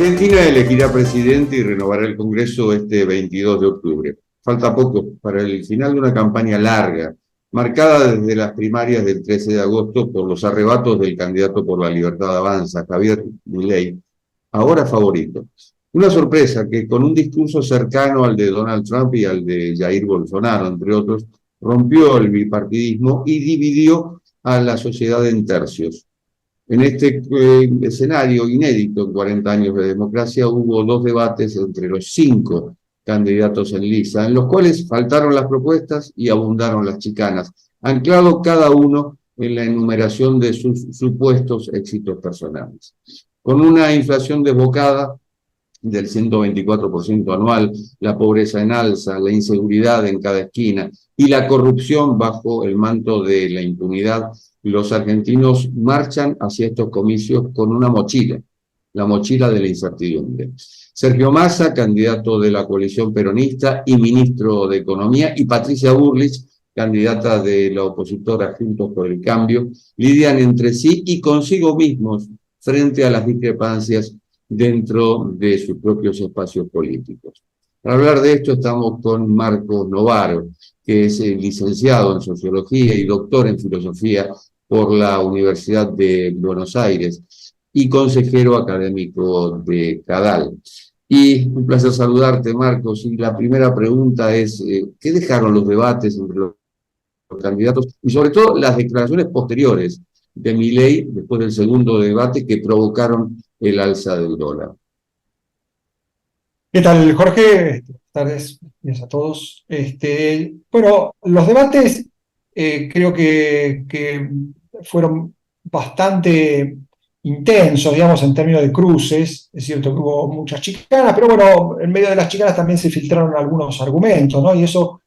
Argentina elegirá presidente y renovará el Congreso este 22 de octubre. Falta poco para el final de una campaña larga, marcada desde las primarias del 13 de agosto por los arrebatos del candidato por la Libertad Avanza, Javier Milei, ahora favorito. Una sorpresa que con un discurso cercano al de Donald Trump y al de Jair Bolsonaro, entre otros, rompió el bipartidismo y dividió a la sociedad en tercios. En este escenario inédito en 40 años de democracia hubo dos debates entre los 5 candidatos en lista, en los cuales faltaron las propuestas y abundaron las chicanas, anclado cada uno en la enumeración de sus supuestos éxitos personales. Con una inflación desbocada del 124% anual, la pobreza en alza, la inseguridad en cada esquina y la corrupción bajo el manto de la impunidad, los argentinos marchan hacia estos comicios con una mochila, la mochila de la incertidumbre. Sergio Massa, candidato de la coalición peronista y ministro de Economía, y Patricia Bullrich, candidata de la opositora Juntos por el Cambio, lidian entre sí y consigo mismos frente a las discrepancias dentro de sus propios espacios políticos. Para hablar de esto estamos con Marcos Novaro, que es licenciado en Sociología y doctor en Filosofía por la Universidad de Buenos Aires y consejero académico de CADAL. Y un placer saludarte, Marcos. Y la primera pregunta es, ¿qué dejaron los debates entre los candidatos y sobre todo las declaraciones posteriores de Milei después del segundo debate que provocaron el alza del dólar? ¿Qué tal, Jorge? Buenas tardes, bienvenidos a todos. Bueno, los debates creo que fueron bastante intensos, digamos, en términos de cruces. Es cierto que hubo muchas chicanas, pero bueno, en medio de las chicanas también se filtraron algunos argumentos, ¿no? Y eso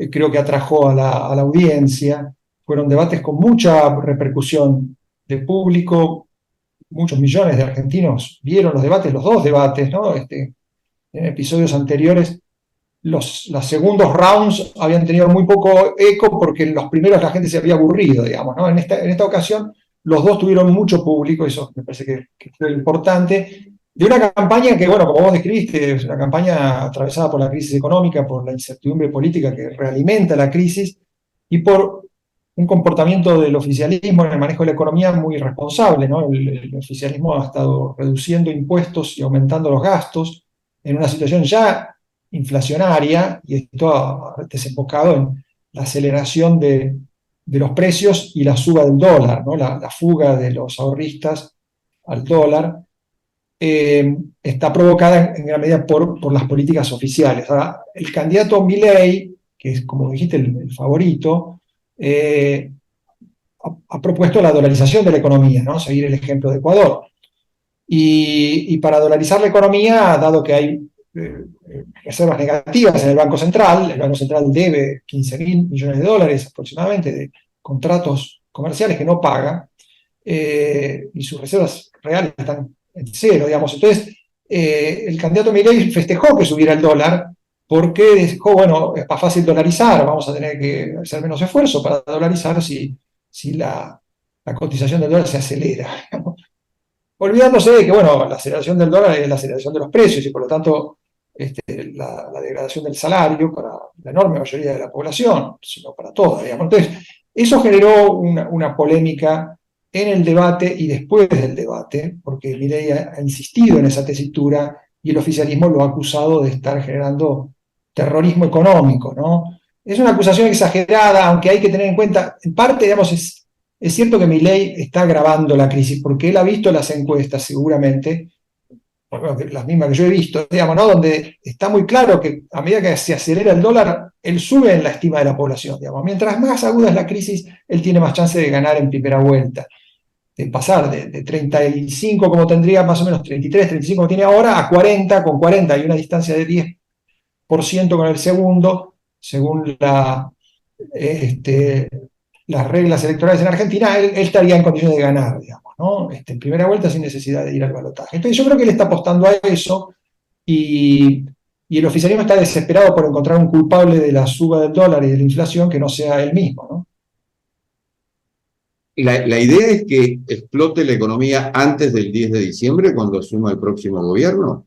creo que atrajo a la audiencia. Fueron debates con mucha repercusión de público. Muchos millones de argentinos vieron los debates, los dos debates, ¿no? En episodios anteriores, los segundos rounds habían tenido muy poco eco porque en los primeros la gente se había aburrido, digamos, ¿no? En esta ocasión los dos tuvieron mucho público, eso me parece que fue importante, de una campaña que, bueno, como vos describiste, es una campaña atravesada por la crisis económica, por la incertidumbre política que realimenta la crisis y por un comportamiento del oficialismo en el manejo de la economía muy irresponsable, ¿no? El oficialismo ha estado reduciendo impuestos y aumentando los gastos en una situación ya inflacionaria, y esto ha desembocado en la aceleración de los precios y la suba del dólar, ¿no? La fuga de los ahorristas al dólar está provocada en gran medida por las políticas oficiales. Ahora, el candidato Milei, que es, como dijiste, el favorito, ha propuesto la dolarización de la economía, ¿no? Seguir el ejemplo de Ecuador. Y para dolarizar la economía, dado que hay reservas negativas en el Banco Central debe 15.000 millones de dólares aproximadamente de contratos comerciales que no paga, y sus reservas reales están en cero, digamos. Entonces, el candidato Milei festejó que subiera el dólar porque dijo, bueno, es más fácil dolarizar, vamos a tener que hacer menos esfuerzo para dolarizar si la cotización del dólar se acelera, digamos. Olvidándose de que, bueno, la aceleración del dólar es la aceleración de los precios y por lo tanto la degradación del salario para la enorme mayoría de la población, sino para toda, digamos. Entonces, eso generó una polémica en el debate y después del debate, porque Milei ha insistido en esa tesitura y el oficialismo lo ha acusado de estar generando terrorismo económico, ¿no? Es una acusación exagerada, aunque hay que tener en cuenta, en parte, digamos, es cierto que Milei está agravando la crisis, porque él ha visto las encuestas seguramente, las mismas que yo he visto, digamos, ¿no? Donde está muy claro que a medida que se acelera el dólar, él sube en la estima de la población, digamos. Mientras más aguda es la crisis, él tiene más chance de ganar en primera vuelta, de pasar de 35, como tendría más o menos 33, 35 como tiene ahora, a 40, con 40 hay una distancia de 10% con el segundo, según las reglas electorales en Argentina, él estaría en condiciones de ganar, digamos, ¿no? En primera vuelta sin necesidad de ir al balotaje. Entonces yo creo que él está apostando a eso y el oficialismo está desesperado por encontrar un culpable de la suba del dólar y de la inflación que no sea él mismo, ¿no? La idea es que explote la economía antes del 10 de diciembre, cuando asuma el próximo gobierno.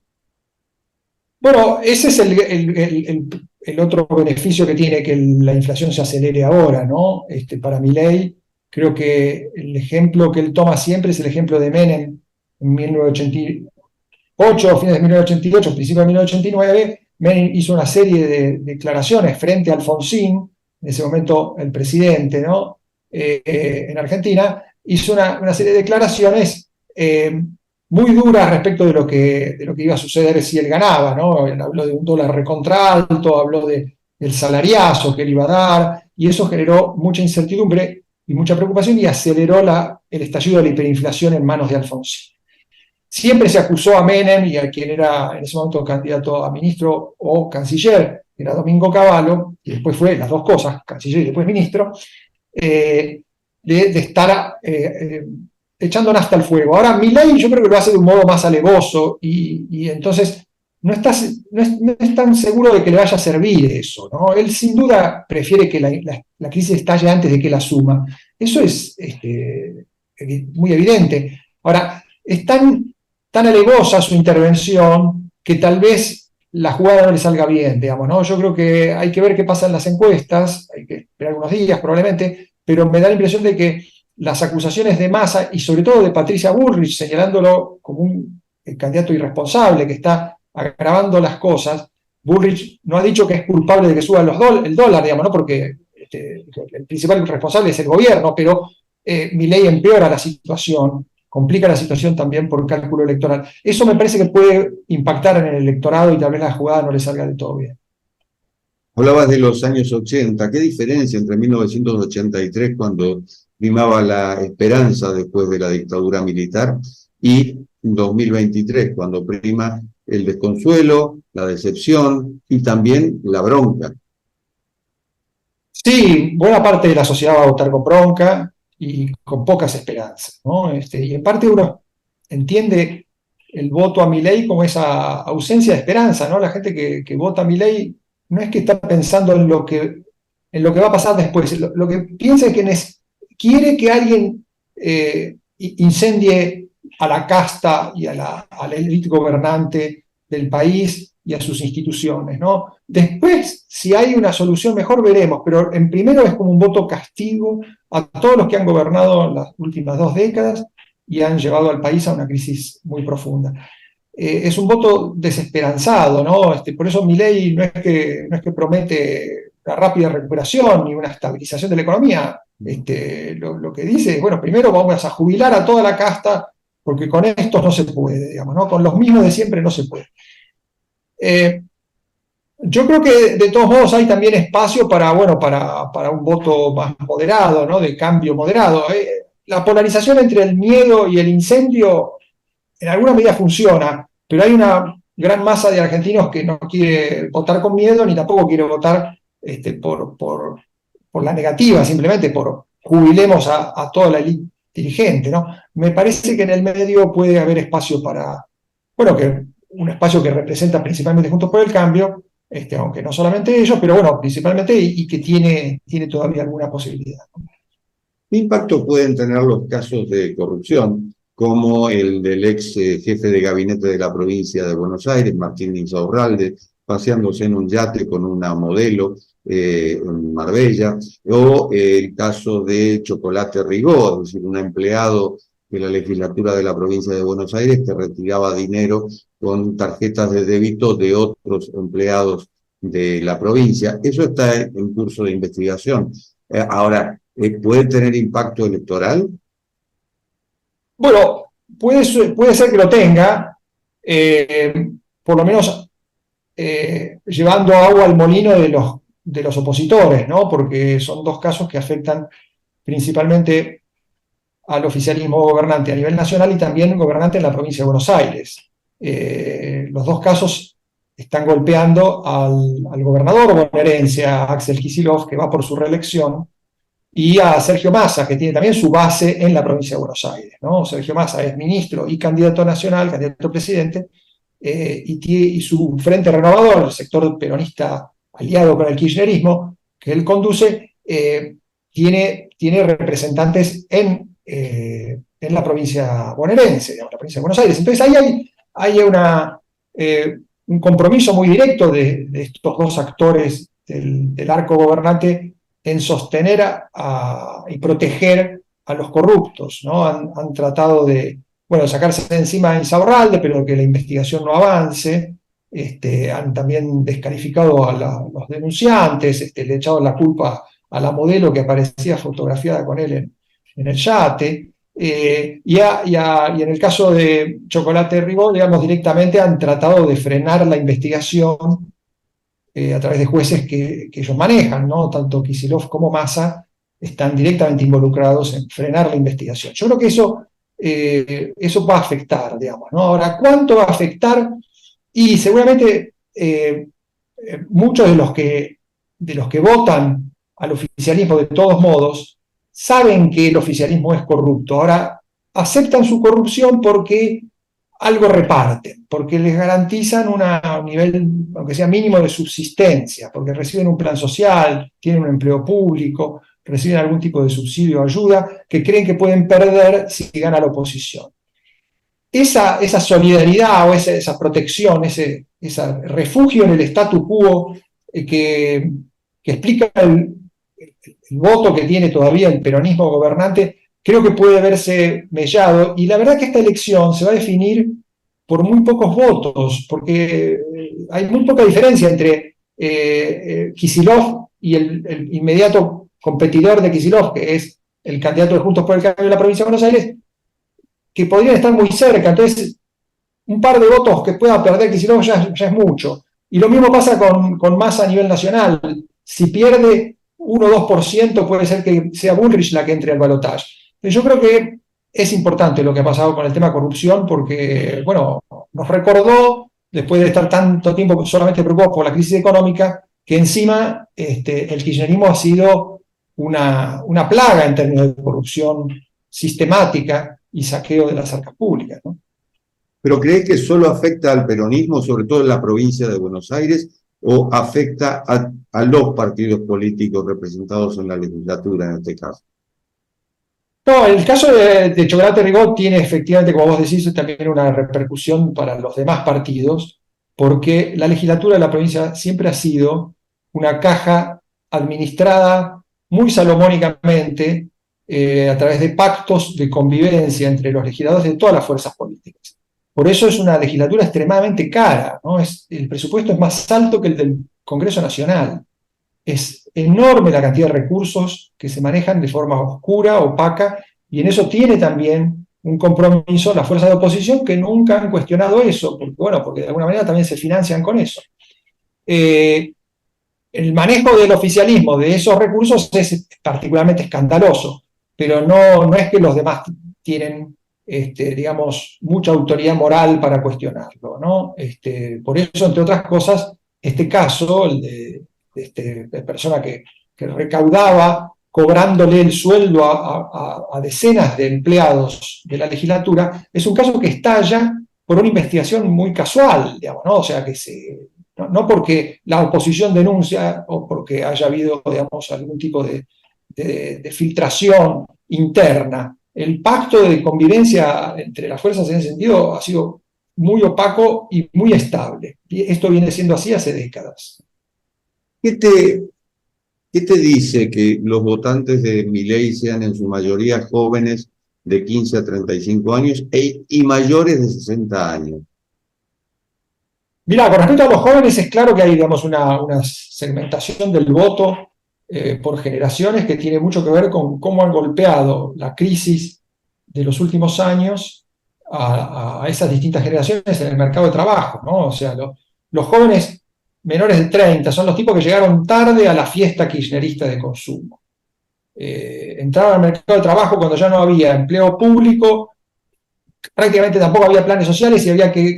Bueno, ese es el otro beneficio que tiene que la inflación se acelere ahora, ¿no? Para Milei, creo que el ejemplo que él toma siempre es el ejemplo de Menem en 1988, fines de 1988, principios de 1989. Menem hizo una serie de declaraciones frente a Alfonsín, en ese momento el presidente, ¿no? En Argentina, hizo una serie de declaraciones muy duras respecto de lo que iba a suceder si él ganaba, ¿no? Él habló de un dólar recontra alto, habló del salariazo que él iba a dar, y eso generó mucha incertidumbre y mucha preocupación y aceleró el estallido de la hiperinflación en manos de Alfonsín. Siempre se acusó a Menem y a quien era en ese momento candidato a ministro o canciller, que era Domingo Cavallo, y después fue las dos cosas, canciller y después ministro, de estar echando nafta al fuego. Ahora, Milei yo creo que lo hace de un modo más alevoso y entonces no es tan seguro de que le vaya a servir eso, ¿no? Él sin duda prefiere que la crisis estalle antes de que él asuma. Eso es muy evidente. Ahora, es tan alevosa su intervención que tal vez la jugada no le salga bien, digamos, ¿no? Yo creo que hay que ver qué pasa en las encuestas, hay que esperar unos días probablemente, pero me da la impresión de que las acusaciones de Massa y sobre todo de Patricia Bullrich señalándolo como un candidato irresponsable que está agravando las cosas. Bullrich no ha dicho que es culpable de que suba el dólar, digamos, ¿no? Porque el principal responsable es el gobierno, pero Milei empeora la situación, complica la situación también por cálculo electoral. Eso me parece que puede impactar en el electorado y tal vez la jugada no le salga de todo bien. Hablabas de los años 80. ¿Qué diferencia entre 1983, cuando primaba la esperanza después de la dictadura militar, y 2023, cuando prima el desconsuelo, la decepción y también la bronca? Sí, buena parte de la sociedad va a votar con bronca y con pocas esperanzas, ¿no? Y en parte uno entiende el voto a Milei como esa ausencia de esperanza, ¿no? La gente que vota a Milei no es que está pensando en lo que va a pasar después, lo que piensa es que quiere que alguien incendie a la casta y a la élite gobernante del país y a sus instituciones, ¿no? Después, si hay una solución mejor, veremos, pero en primero es como un voto castigo a todos los que han gobernado las últimas 2 décadas y han llevado al país a una crisis muy profunda. Es un voto desesperanzado, ¿no? Por eso Milei no es que promete una rápida recuperación ni una estabilización de la economía. Lo que dice es, bueno, primero vamos a jubilar a toda la casta porque con estos no se puede, digamos, ¿no? Con los mismos de siempre no se puede. Yo creo que de todos modos hay también espacio para un voto más moderado, ¿no? De cambio moderado. La polarización entre el miedo y el incendio en alguna medida funciona, pero hay una gran masa de argentinos que no quiere votar con miedo ni tampoco quiere votar por la negativa, simplemente por jubilemos a toda la élite dirigente, ¿no? Me parece que en el medio puede haber espacio para, que un espacio que representa principalmente Juntos por el Cambio, aunque no solamente ellos, pero bueno, principalmente y que tiene todavía alguna posibilidad, ¿no? ¿Qué impacto pueden tener los casos de corrupción, como el del ex jefe de gabinete de la provincia de Buenos Aires, Martín Insaurralde, paseándose en un yate con una modelo en Marbella, o el caso de Chocolate Rigó, es decir, un empleado de la legislatura de la provincia de Buenos Aires que retiraba dinero con tarjetas de débito de otros empleados de la provincia? Eso está en curso de investigación. Ahora, ¿puede tener impacto electoral? Bueno, puede ser que lo tenga, por lo menos llevando agua al molino de los opositores, ¿no? Porque son 2 casos que afectan principalmente al oficialismo gobernante a nivel nacional y también gobernante en la provincia de Buenos Aires. Los 2 casos están golpeando al gobernador bonaerense, a Axel Kicillof, que va por su reelección, y a Sergio Massa, que tiene también su base en la provincia de Buenos Aires, ¿no? Sergio Massa es ministro y candidato nacional, candidato a presidente, y su Frente Renovador, el sector peronista aliado con el kirchnerismo, que él conduce, tiene representantes en en la provincia bonaerense, digamos, la provincia de Buenos Aires. Entonces ahí hay un compromiso muy directo de estos dos actores del arco gobernante en sostener y proteger a los corruptos, ¿no? Han tratado de, bueno, sacarse de encima a Insaurralde, pero que la investigación no avance. Han también descalificado a los denunciantes, le echado la culpa a la modelo que aparecía fotografiada con él en el yate. Y en el caso de Chocolate Ribó, digamos, directamente han tratado de frenar la investigación a través de jueces que ellos manejan, ¿no? Tanto Kicillof como Massa están directamente involucrados en frenar la investigación. Yo creo que eso va a afectar, digamos, ¿no? Ahora, ¿cuánto va a afectar? Y seguramente muchos de los que votan al oficialismo de todos modos saben que el oficialismo es corrupto. Ahora, aceptan su corrupción porque algo reparten, porque les garantizan un nivel, aunque sea mínimo, de subsistencia, porque reciben un plan social, tienen un empleo público, reciben algún tipo de subsidio o ayuda que creen que pueden perder si gana la oposición. Esa solidaridad o esa protección, ese refugio en el statu quo que explica el voto que tiene todavía el peronismo gobernante, creo que puede verse mellado. Y la verdad que esta elección se va a definir por muy pocos votos, porque hay muy poca diferencia entre Kicillof y el inmediato competidor de Kicillof, que es el candidato de Juntos por el Cambio de la provincia de Buenos Aires, que podrían estar muy cerca. Entonces, un par de votos que pueda perder Kicillof ya es mucho. Y lo mismo pasa con Massa a nivel nacional. Si pierde 1 o 2%, puede ser que sea Bullrich la que entre al balotaje. Yo creo que es importante lo que ha pasado con el tema corrupción, porque, bueno, nos recordó, después de estar tanto tiempo solamente preocupados por la crisis económica, que encima el kirchnerismo ha sido una plaga en términos de corrupción sistemática y saqueo de las arcas públicas, ¿no? ¿Pero crees que solo afecta al peronismo, sobre todo en la provincia de Buenos Aires, o afecta a los partidos políticos representados en la legislatura en este caso? No, el caso de Chocolate Ribó tiene efectivamente, como vos decís, también una repercusión para los demás partidos, porque la legislatura de la provincia siempre ha sido una caja administrada muy salomónicamente a través de pactos de convivencia entre los legisladores de todas las fuerzas políticas. Por eso es una legislatura extremadamente cara, ¿no? El presupuesto es más alto que el del Congreso Nacional. Es enorme la cantidad de recursos que se manejan de forma oscura, opaca, y en eso tiene también un compromiso las fuerzas de oposición que nunca han cuestionado eso, porque, bueno, porque de alguna manera también se financian con eso. El manejo del oficialismo de esos recursos es particularmente escandaloso, pero no es que los demás tienen, digamos, mucha autoridad moral para cuestionarlo, ¿no? Por eso, entre otras cosas, este caso, el de persona que recaudaba cobrándole el sueldo a decenas de empleados de la legislatura, es un caso que estalla por una investigación muy casual, digamos, ¿no? O sea, que no porque la oposición denuncia o porque haya habido, digamos, algún tipo de filtración interna. El pacto de convivencia entre las fuerzas en ese sentido ha sido muy opaco y muy estable. Y esto viene siendo así hace décadas. ¿Qué te dice que los votantes de Milei sean en su mayoría jóvenes de 15 a 35 años y mayores de 60 años? Mira, con respecto a los jóvenes es claro que hay, digamos, una segmentación del voto por generaciones que tiene mucho que ver con cómo han golpeado la crisis de los últimos años a esas distintas generaciones en el mercado de trabajo, ¿no? O sea, los jóvenes menores de 30 son los tipos que llegaron tarde a la fiesta kirchnerista de consumo. Entraron al mercado de trabajo cuando ya no había empleo público, prácticamente tampoco había planes sociales y había que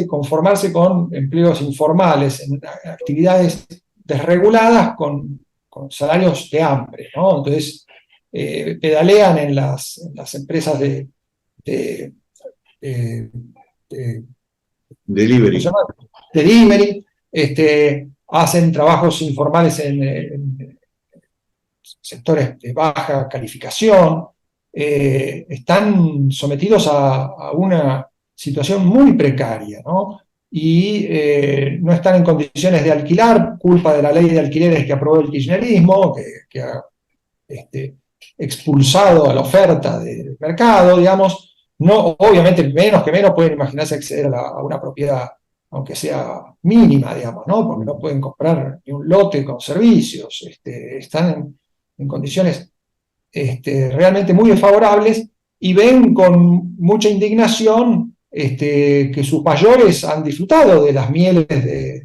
conformarse con empleos informales, en actividades desreguladas con salarios de hambre, ¿no? Entonces, pedalean en las empresas de Delivery. Delivery, hacen trabajos informales en sectores de baja calificación, están sometidos a una situación muy precaria, ¿no? Y no están en condiciones de alquilar, culpa de la ley de alquileres que aprobó el kirchnerismo, que ha expulsado a la oferta del mercado, digamos. No, obviamente, menos que menos pueden imaginarse acceder a una propiedad, aunque sea mínima, digamos, ¿no? Porque no pueden comprar ni un lote con servicios, están en condiciones realmente muy desfavorables y ven con mucha indignación que sus mayores han disfrutado de las mieles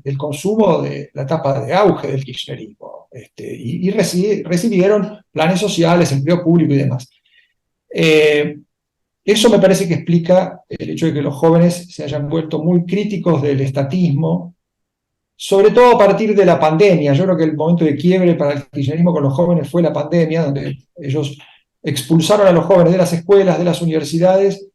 del consumo de la etapa de auge del kirchnerismo y recibieron planes sociales, empleo público y demás. Eso me parece que explica el hecho de que los jóvenes se hayan vuelto muy críticos del estatismo, sobre todo a partir de la pandemia. Yo creo que el momento de quiebre para el kirchnerismo con los jóvenes fue la pandemia, donde ellos expulsaron a los jóvenes de las escuelas, de las universidades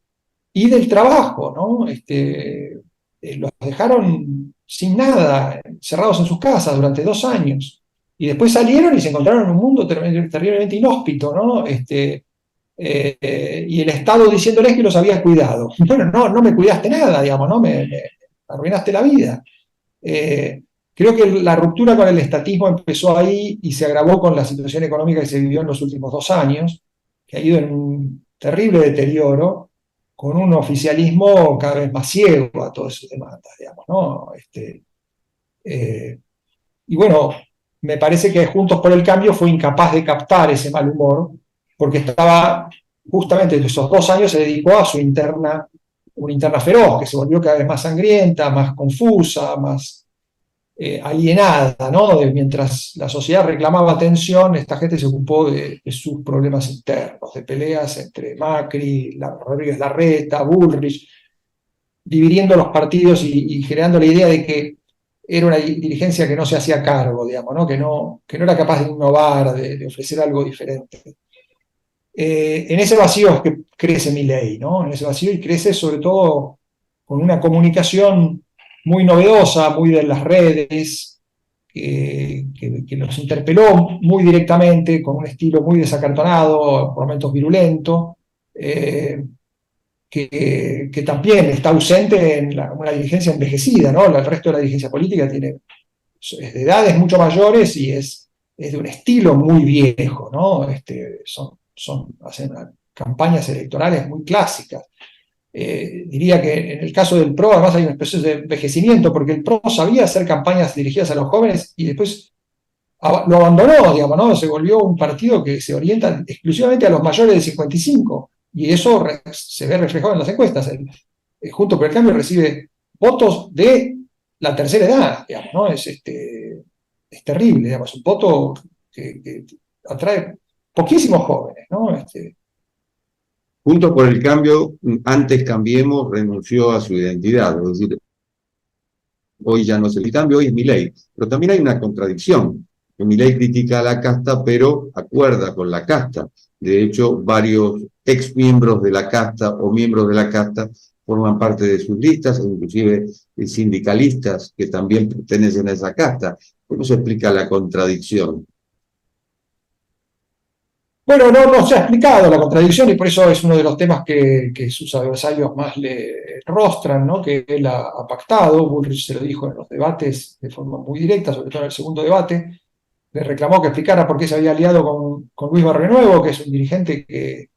y del trabajo, ¿no? Los dejaron sin nada, cerrados en sus casas durante 2 años. Y después salieron y se encontraron en un mundo terriblemente inhóspito, ¿no? Y el Estado diciéndoles que los había cuidado. Bueno, no me cuidaste nada, digamos, ¿no? Me arruinaste la vida. Creo que la ruptura con el estatismo empezó ahí y se agravó con la situación económica que se vivió en los últimos 2 años, que ha ido en un terrible deterioro, con un oficialismo cada vez más ciego a todas sus demandas, digamos, ¿no? Y bueno, me parece que Juntos por el Cambio fue incapaz de captar ese mal humor, porque estaba justamente en esos 2 años se dedicó a una interna feroz, que se volvió cada vez más sangrienta, más confusa, más alienada, ¿no? Mientras la sociedad reclamaba atención, esta gente se ocupó de sus problemas internos, de peleas entre Macri, Rodríguez Larreta, Bullrich, dividiendo los partidos y generando la idea de que era una dirigencia que no se hacía cargo, digamos, ¿no? Que no era capaz de innovar, de ofrecer algo diferente. En ese vacío es que crece Milei, ¿no? En ese vacío, y crece sobre todo con una comunicación muy novedosa, muy de las redes, que nos interpeló muy directamente, con un estilo muy desacartonado, por momentos virulento, que también está ausente en una dirigencia envejecida, ¿no? El resto de la dirigencia política es de edades mucho mayores y es de un estilo muy viejo, ¿no? Hacen campañas electorales muy clásicas. Diría que en el caso del PRO además hay una especie de envejecimiento, porque el PRO sabía hacer campañas dirigidas a los jóvenes y después lo abandonó, digamos, ¿no? Se volvió un partido que se orienta exclusivamente a los mayores de 55, y eso se ve reflejado en las encuestas. Juntos por el Cambio recibe votos de la tercera edad, digamos, ¿no? Es terrible, digamos, un voto que atrae poquísimos jóvenes, ¿no? Juntos por el Cambio, antes Cambiemos, renunció a su identidad, es decir, hoy ya no es el cambio, hoy es Milei. Pero también hay una contradicción, que Milei critica a la casta, pero acuerda con la casta. De hecho, varios ex miembros de la casta o miembros de la casta forman parte de sus listas, inclusive sindicalistas que también pertenecen a esa casta. ¿Cómo se explica la contradicción? Bueno, no se ha explicado la contradicción y por eso es uno de los temas que sus adversarios más le rostran, ¿no? Que él ha pactado. Bullrich se lo dijo en los debates de forma muy directa, sobre todo en el segundo debate. Le reclamó que explicara por qué se había aliado con Luis Barrionuevo, que es un dirigente que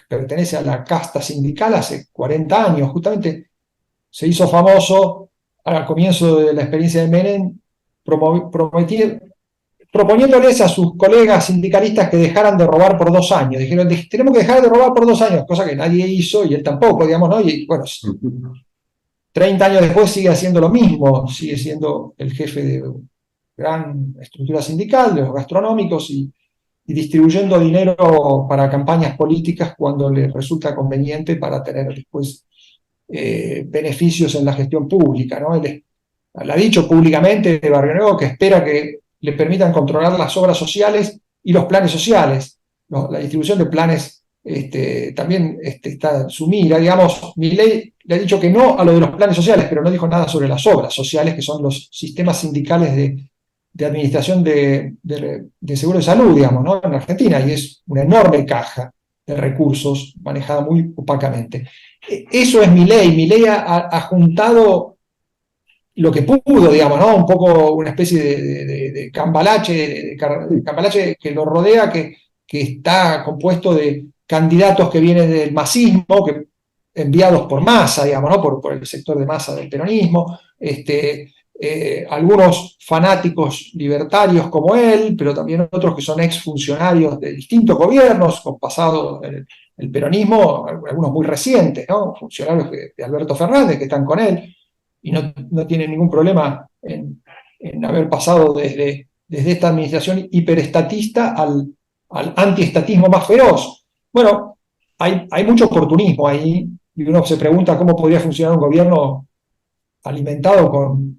pertenece a la casta sindical hace 40 años. Justamente se hizo famoso al comienzo de la experiencia de Menem, proponiéndoles a sus colegas sindicalistas que dejaran de robar por 2 años. Dijeron, tenemos que dejar de robar por 2 años, cosa que nadie hizo y él tampoco, digamos, ¿no? Y bueno, 30 años después sigue haciendo lo mismo, sigue siendo el jefe de gran estructura sindical, de los gastronómicos, y distribuyendo dinero para campañas políticas cuando le resulta conveniente para tener después beneficios en la gestión pública, ¿no? Él ha dicho públicamente de Barrionuevo que espera que le permitan controlar las obras sociales y los planes sociales. ¿No? La distribución de planes también está en su mira. Digamos, Milei le ha dicho que no a lo de los planes sociales, pero no dijo nada sobre las obras sociales, que son los sistemas sindicales de administración de seguro de salud, digamos, ¿no? En Argentina, y es una enorme caja. recursos, manejada muy opacamente. Eso es Milei. Milei ha juntado lo que pudo, digamos, ¿no? Un poco una especie de cambalache, de cambalache que lo rodea, que está compuesto de candidatos que vienen del masismo, enviados por Massa, digamos, ¿no? Por el sector de Massa del peronismo, algunos fanáticos libertarios como él, pero también otros que son exfuncionarios de distintos gobiernos, con pasado en el peronismo, algunos muy recientes, ¿no? Funcionarios de Alberto Fernández que están con él, y no tienen ningún problema en haber pasado desde esta administración hiperestatista al antiestatismo más feroz. Bueno, hay mucho oportunismo ahí, y uno se pregunta cómo podría funcionar un gobierno alimentado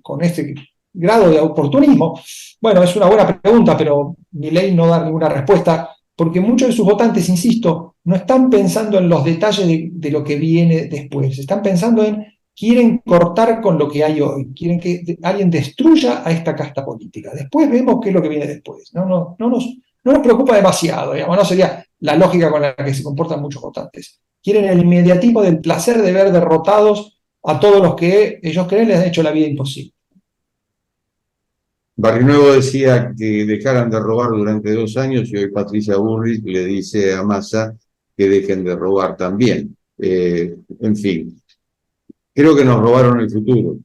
con este grado de oportunismo. Bueno, es una buena pregunta, pero Milei no da ninguna respuesta, porque muchos de sus votantes, insisto, no están pensando en los detalles de lo que viene después, están pensando quieren cortar con lo que hay hoy, quieren que alguien destruya a esta casta política. Después vemos qué es lo que viene después. No nos preocupa demasiado, digamos, no sería la lógica con la que se comportan muchos votantes. Quieren el inmediatismo del placer de ver derrotados a todos los que ellos creen les han hecho la vida imposible. Barrionuevo decía que dejaran de robar durante 2 años y hoy Patricia Bullrich le dice a Massa que dejen de robar también. En fin, creo que nos robaron el futuro.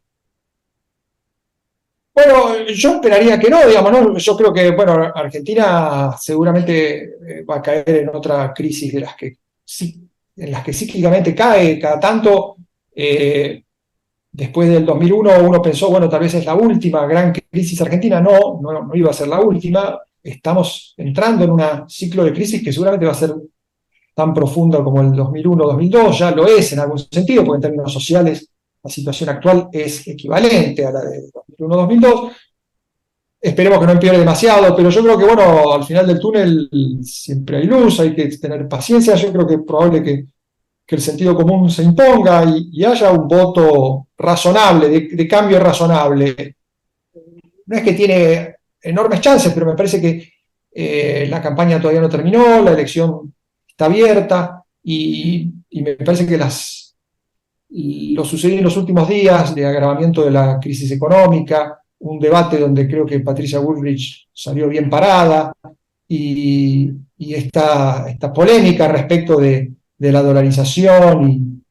Bueno, yo esperaría que no, digamos, ¿no? Yo creo que, bueno, Argentina seguramente va a caer en otra crisis en las que cíclicamente cae cada tanto. Después del 2001 uno pensó, bueno, tal vez es la última gran crisis argentina. No iba a ser la última. Estamos entrando en un ciclo de crisis que seguramente va a ser tan profundo como el 2001-2002. Ya lo es en algún sentido, porque en términos sociales la situación actual es equivalente a la de 2001-2002. Esperemos que no empeore demasiado, pero yo creo que, bueno, al final del túnel siempre hay luz, hay que tener paciencia. Yo creo que es probable que el sentido común se imponga y haya un voto razonable, de cambio razonable. No es que tiene enormes chances, pero me parece que la campaña todavía no terminó, la elección está abierta y me parece que lo sucedido en los últimos días de agravamiento de la crisis económica, un debate donde creo que Patricia Bullrich salió bien parada y esta polémica respecto de la dolarización y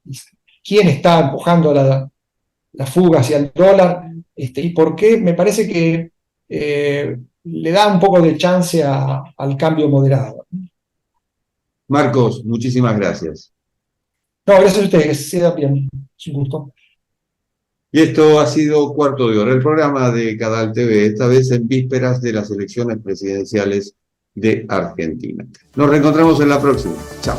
quién está empujando la fuga hacia el dólar, y por qué me parece que le da un poco de chance al cambio moderado. Marcos, muchísimas gracias. No, gracias a ustedes, que se da bien, es un gusto. Y esto ha sido Cuarto de Hora, el programa de Cadal TV, esta vez en vísperas de las elecciones presidenciales de Argentina. Nos reencontramos en la próxima. Chao.